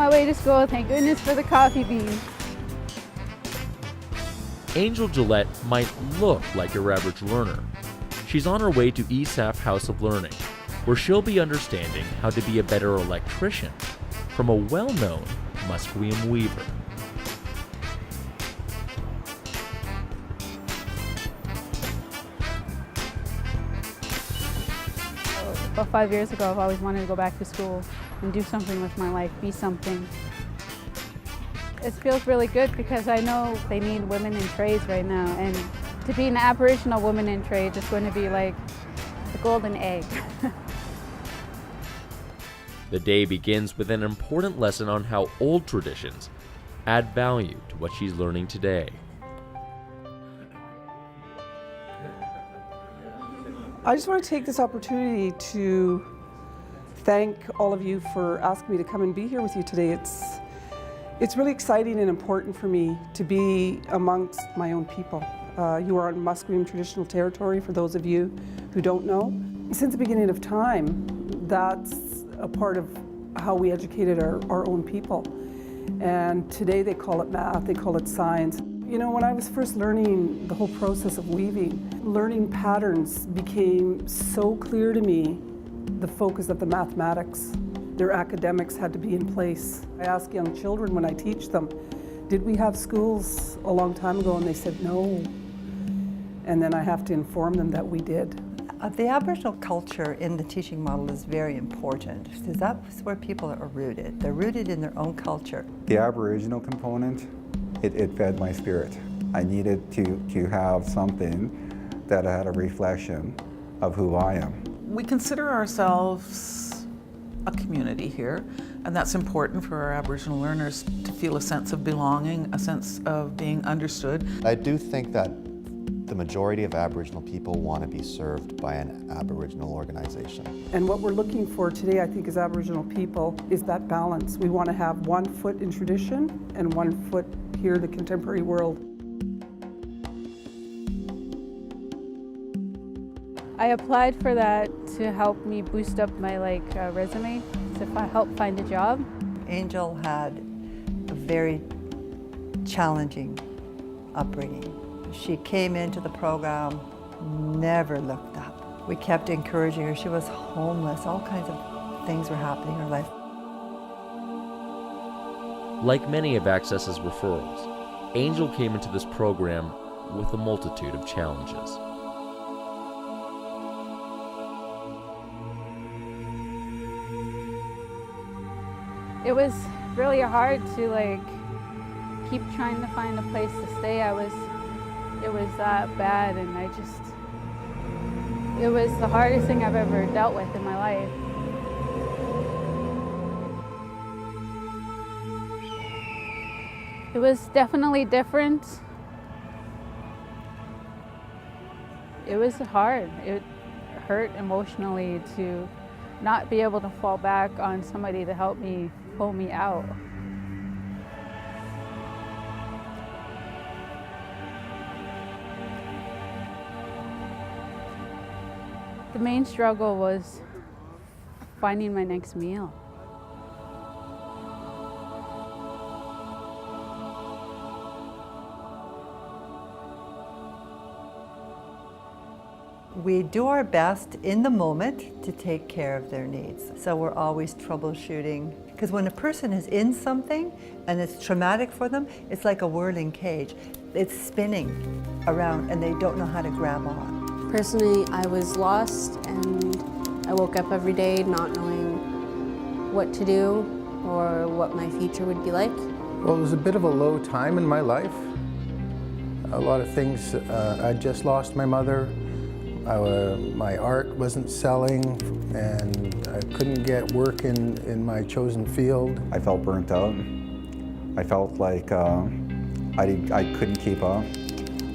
my way to school. Thank goodness for the coffee bean. Angel Gillette might look like your average learner. She's on her way to ESAF House of Learning, where she'll be understanding how to be a better electrician from a well-known Musqueam weaver. About 5 years ago, I've always wanted to go back to school and do something with my life, be something. It feels really good because I know they need women in trades right now, and to be an Aboriginal woman in trades is going to be like the golden egg. The day begins with an important lesson on how old traditions add value to what she's learning today. I just want to take this opportunity to thank all of you for asking me to come and be here with you today. It's really exciting and important for me to be amongst my own people. You are on Musqueam traditional territory, for those of you who don't know. Since the beginning of time, that's a part of how we educated our own people. And today they call it math, they call it science. You know, when I was first learning the whole process of weaving, learning patterns became so clear to me, the focus of the mathematics. Their academics had to be in place. I ask young children when I teach them, did we have schools a long time ago? And they said no. And then I have to inform them that we did. The Aboriginal culture in the teaching model is very important because that's where people are rooted. They're rooted in their own culture. The Aboriginal component, it fed my spirit. I needed to have something that had a reflection of who I am. We consider ourselves a community here, and that's important for our Aboriginal learners to feel a sense of belonging, a sense of being understood. I do think that the majority of Aboriginal people want to be served by an Aboriginal organization. And what we're looking for today, I think, as Aboriginal people, is that balance. We want to have one foot in tradition and one foot here in the contemporary world. I applied for that to help me boost up my resume, to help find a job. Angel had a very challenging upbringing. She came into the program, never looked up. We kept encouraging her. She was homeless. All kinds of things were happening in her life. Like many of Access's referrals, Angel came into this program with a multitude of challenges. It was really hard to keep trying to find a place to stay. It was that bad, and it was the hardest thing I've ever dealt with in my life. It was definitely different. It was hard. It hurt emotionally to not be able to fall back on somebody to help me pull me out. The main struggle was finding my next meal. We do our best in the moment to take care of their needs. So we're always troubleshooting. Because when a person is in something and it's traumatic for them, it's like a whirling cage. It's spinning around and they don't know how to grab on. Personally, I was lost and I woke up every day not knowing what to do or what my future would be like. Well, it was a bit of a low time in my life. A lot of things, I just lost my mother. My art wasn't selling and I couldn't get work in my chosen field. I felt burnt out. I felt like I couldn't keep up.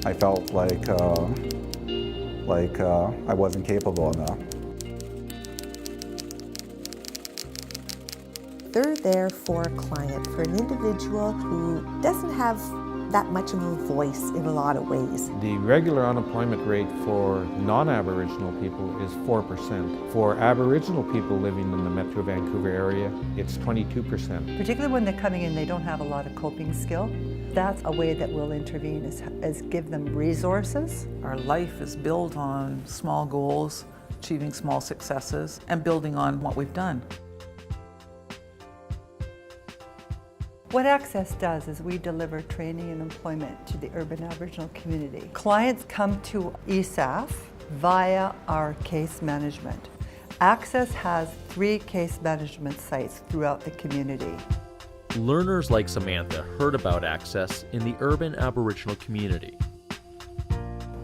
I felt like I wasn't capable enough. They're there for a client, for an individual who doesn't have that much of a voice in a lot of ways. The regular unemployment rate for non-Aboriginal people is 4%. For Aboriginal people living in the Metro Vancouver area, it's 22%. Particularly when they're coming in, they don't have a lot of coping skill. That's a way that we'll intervene, is give them resources. Our life is built on small goals, achieving small successes, and building on what we've done. What Access does is we deliver training and employment to the urban Aboriginal community. Clients come to ESAF via our case management. Access has 3 case management sites throughout the community. Learners like Samantha heard about Access in the urban Aboriginal community.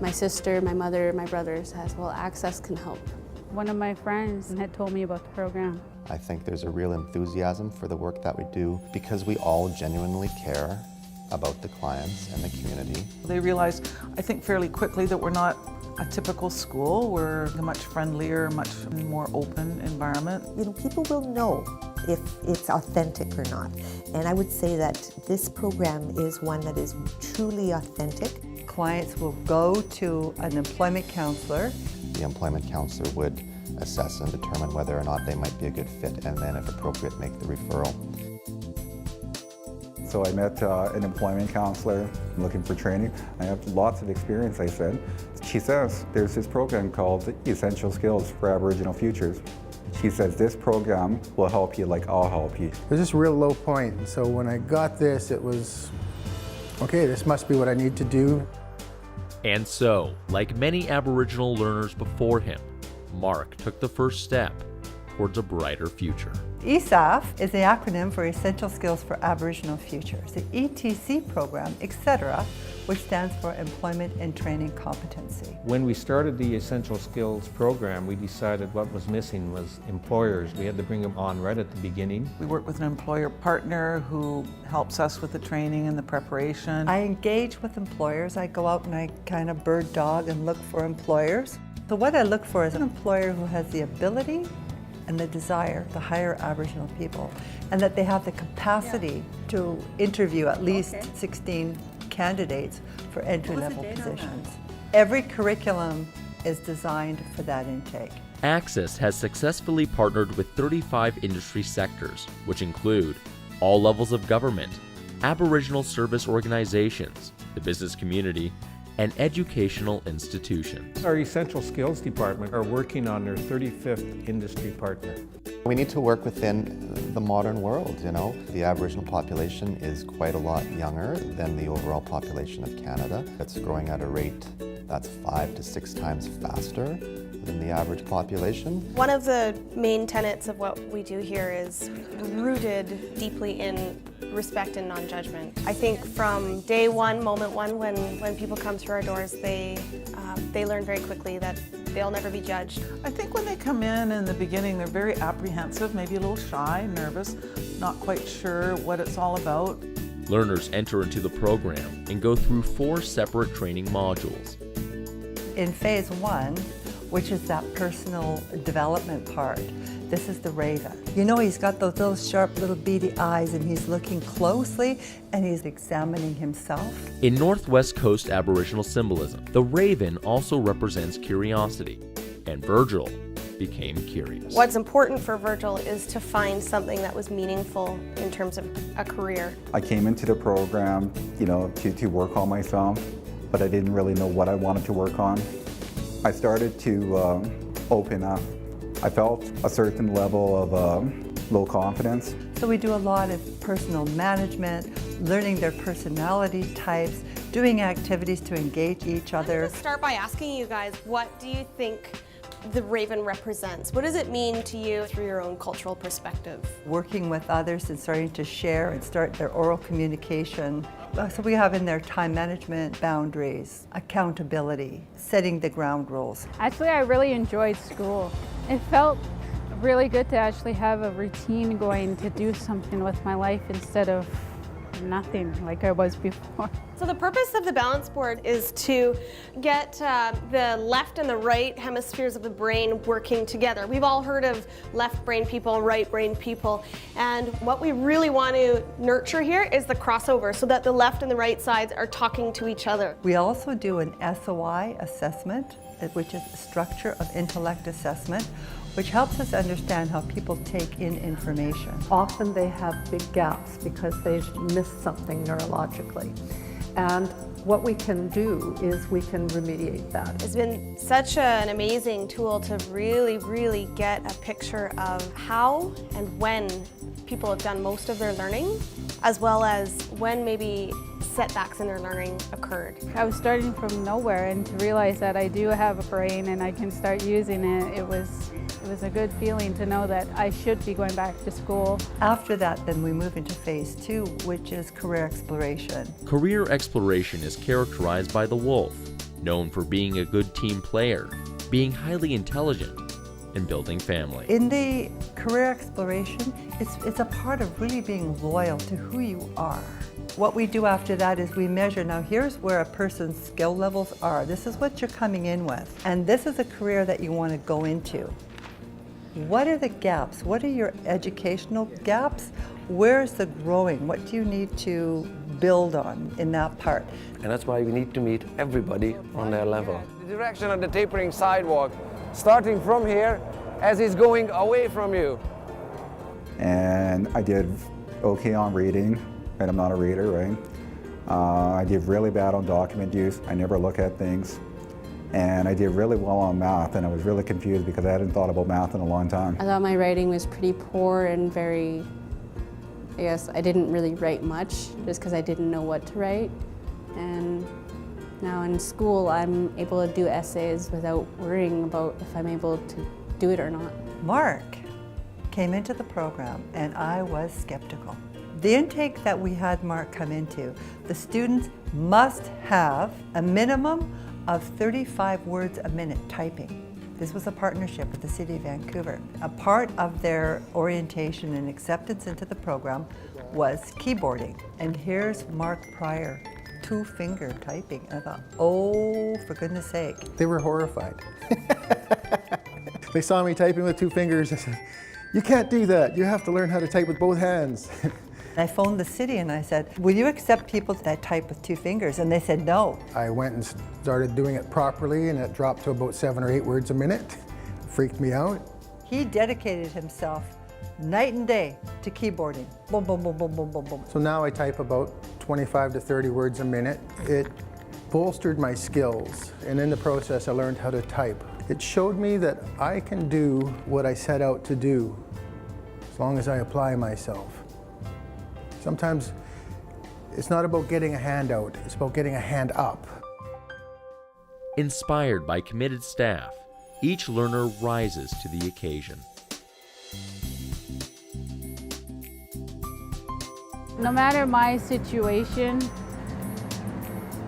My sister, my mother, my brother says, well, Access can help. One of my friends had told me about the program. I think there's a real enthusiasm for the work that we do because we all genuinely care about the clients and the community. They realized, I think fairly quickly, that we're not a typical school. We're a much friendlier, much more open environment. You know, people will know if it's authentic or not. And I would say that this program is one that is truly authentic. Clients will go to an employment counselor. The employment counselor would assess and determine whether or not they might be a good fit, and then if appropriate, make the referral. So I met an employment counselor looking for training. I have lots of experience, I said. She says there's this program called Essential Skills for Aboriginal Futures. She says this program will help you like I'll help you. There's this real low point, so when I got this, it was, okay, this must be what I need to do. And so, like many Aboriginal learners before him, Mark took the first step towards a brighter future. ESAF is the acronym for Essential Skills for Aboriginal Futures. The ETC program, etc., which stands for Employment and Training Competency. When we started the Essential Skills program, we decided what was missing was employers. We had to bring them on right at the beginning. We work with an employer partner who helps us with the training and the preparation. I engage with employers. I go out and I kind of bird dog and look for employers. So what I look for is an employer who has the ability and the desire to hire Aboriginal people, and that they have the capacity to interview at least 16 candidates for entry-level positions. Every curriculum is designed for that intake. Access has successfully partnered with 35 industry sectors, which include all levels of government, Aboriginal service organizations, the business community, and educational institutions. Our Essential Skills department are working on their 35th industry partner. We need to work within the modern world, you know. The Aboriginal population is quite a lot younger than the overall population of Canada. It's growing at a rate that's 5 to 6 times faster than the average population. One of the main tenets of what we do here is rooted deeply in respect and non-judgment. I think from day one, moment one, when people come through our doors, they learn very quickly that they'll never be judged. I think when they come in the beginning, they're very apprehensive, maybe a little shy, nervous, not quite sure what it's all about. Learners enter into the program and go through 4 separate training modules. In phase 1, which is that personal development part, this is the Raven. You know, he's got those little sharp little beady eyes and he's looking closely and he's examining himself. In Northwest Coast Aboriginal symbolism, the Raven also represents curiosity, and Virgil became curious. What's important for Virgil is to find something that was meaningful in terms of a career. I came into the program, you know, to work on myself, but I didn't really know what I wanted to work on. I started to open up. I felt a certain level of low confidence. So we do a lot of personal management, learning their personality types, doing activities to engage each other. I'm going to start by asking you guys, what do you think the Raven represents? What does it mean to you through your own cultural perspective? Working with others and starting to share and start their oral communication. So we have in there time management, boundaries, accountability, setting the ground rules. Actually, I really enjoyed school. It felt really good to actually have a routine going, to do something with my life instead of nothing like I was before. So the purpose of the balance board is to get the left and the right hemispheres of the brain working together. We've all heard of left brain people, right brain people, and what we really want to nurture here is the crossover so that the left and the right sides are talking to each other. We also do an SOI assessment, which is Structure of Intellect Assessment, which helps us understand how people take in information. Often they have big gaps because they've missed something neurologically. And what we can do is we can remediate that. It's been such an amazing tool to really get a picture of how and when people have done most of their learning, as well as when maybe setbacks in their learning occurred. I was starting from nowhere, and to realize that I do have a brain and I can start using it, it was a good feeling to know that I should be going back to school. After that, then we move into phase 2, which is career exploration. Career exploration is characterized by the wolf, known for being a good team player, being highly intelligent, and building family. In the career exploration, it's a part of really being loyal to who you are. What we do after that is we measure, now here's where a person's skill levels are. This is what you're coming in with, and this is a career that you want to go into. What are the gaps? What are your educational gaps? Where's the growing? What do you need to build on in that part? And that's why we need to meet everybody on their level. The direction of the tapering sidewalk, starting from here as it's going away from you. And I did okay on reading, and I'm not a reader, right? I did really bad on document use. I never look at things. And I did really well on math, and I was really confused because I hadn't thought about math in a long time. I thought my writing was pretty poor and very, I guess I didn't really write much just because I didn't know what to write. And now in school, I'm able to do essays without worrying about if I'm able to do it or not. Mark came into the program, and I was skeptical. The intake that we had Mark come into, the students must have a minimum of 35 words a minute typing. This was a partnership with the City of Vancouver. A part of their orientation and acceptance into the program was keyboarding. And here's Mark Pryor, 2-finger typing. And I thought, oh, for goodness sake. They were horrified. They saw me typing with 2 fingers. I said, you can't do that. You have to learn how to type with both hands. I phoned the city and I said, will you accept people that type with 2 fingers? And they said no. I went and started doing it properly, and it dropped to about 7 or 8 words a minute. Freaked me out. He dedicated himself night and day to keyboarding. Boom, boom, boom, boom, boom, boom, boom. So now I type about 25 to 30 words a minute. It bolstered my skills, and in the process I learned how to type. It showed me that I can do what I set out to do as long as I apply myself. Sometimes it's not about getting a hand out, it's about getting a hand up. Inspired by committed staff, each learner rises to the occasion. No matter my situation,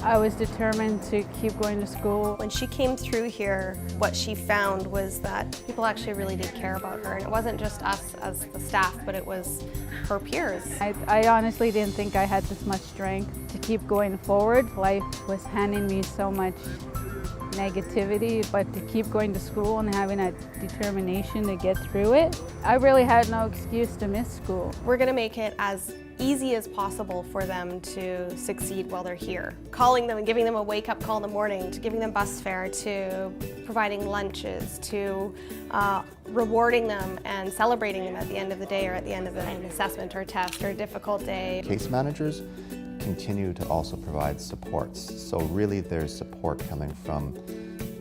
I was determined to keep going to school. When she came through here, what she found was that people actually really did care about her. And it wasn't just us as the staff, but it was her peers. I honestly didn't think I had this much strength to keep going forward. Life was handing me so much negativity, but to keep going to school and having that determination to get through it, I really had no excuse to miss school. We're going to make it as easy as possible for them to succeed while they're here. Calling them and giving them a wake-up call in the morning, to giving them bus fare, to providing lunches, to rewarding them and celebrating them at the end of the day or at the end of an assessment or test or a difficult day. Case managers continue to also provide supports. So really there's support coming from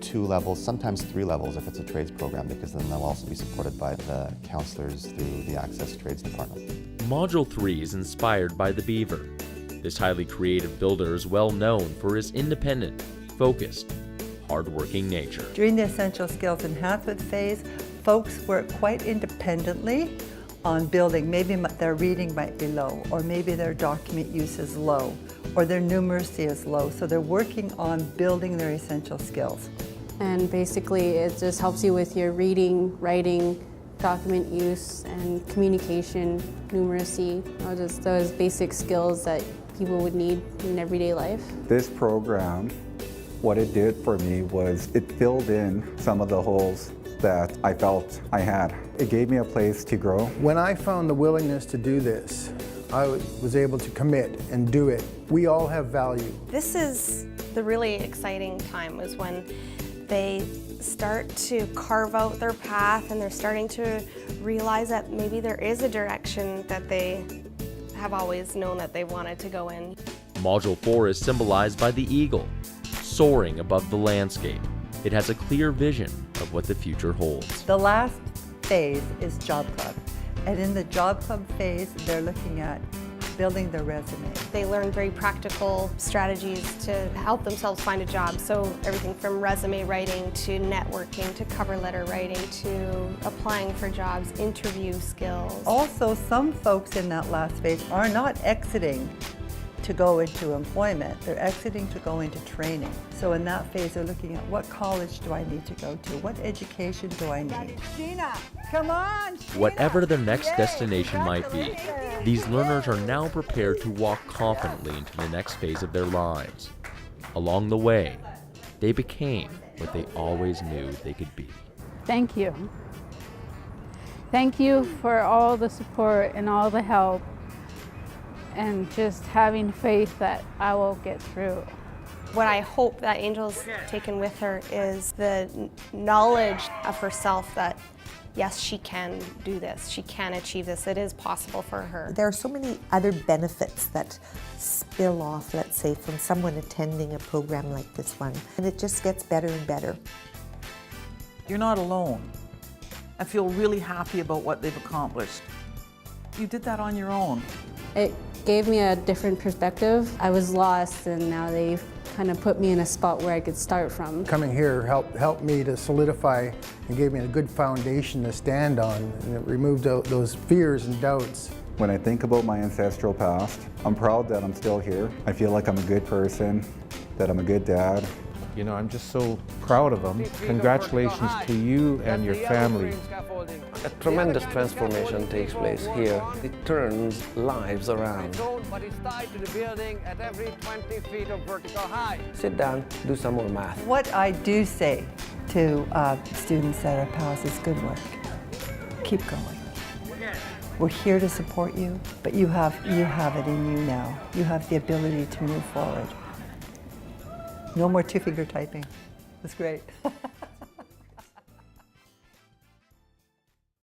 2 levels, sometimes 3 levels if it's a trades program, because then they'll also be supported by the counselors through the Access Trades Department. Module 3 is inspired by the Beaver. This highly creative builder is well known for his independent, focused, hard-working nature. During the Essential Skills Enhancement phase, folks work quite independently on building. Maybe their reading might be low, or maybe their document use is low, or their numeracy is low. So they're working on building their essential skills. And basically it just helps you with your reading, writing, document use, and communication, numeracy, just those basic skills that people would need in everyday life. This program, what it did for me was it filled in some of the holes that I felt I had. It gave me a place to grow. When I found the willingness to do this, I was able to commit and do it. We all have value. This is the really exciting time, is when they start to carve out their path and they're starting to realize that maybe there is a direction that they have always known that they wanted to go in. Module 4 is symbolized by the eagle, soaring above the landscape. It has a clear vision of what the future holds. The last phase is Job Club. And in the Job Club phase, they're looking at building their resume. They learn very practical strategies to help themselves find a job. So everything from resume writing to networking to cover letter writing to applying for jobs, interview skills. Also, some folks in that last phase are not exiting to go into employment. They're exiting to go into training. So in that phase, they're looking at what college do I need to go to? What education do I need? Gina, come on! Whatever their next destination might be, these learners are now prepared to walk confidently into the next phase of their lives. Along the way, they became what they always knew they could be. Thank you. Thank you for all the support and all the help, and just having faith that I will get through. What I hope that Angel's taken with her is the knowledge of herself that yes, she can do this, she can achieve this, it is possible for her. There are so many other benefits that spill off, let's say, from someone attending a program like this one, and it just gets better and better. You're not alone. I feel really happy about what they've accomplished. You did that on your own. It gave me a different perspective. I was lost, and now they've kind of put me in a spot where I could start from. Coming here helped me to solidify and gave me a good foundation to stand on, and it removed out those fears and doubts. When I think about my ancestral past, I'm proud that I'm still here. I feel like I'm a good person, that I'm a good dad. You know, I'm just so proud of them. Congratulations to you and your family. A tremendous transformation takes place here. It turns lives around. Sit down, do some more math. What I do say to students that are pals is good work. Keep going. We're here to support you, but you have it in you now. You have the ability to move forward. No more two-finger typing. That's great.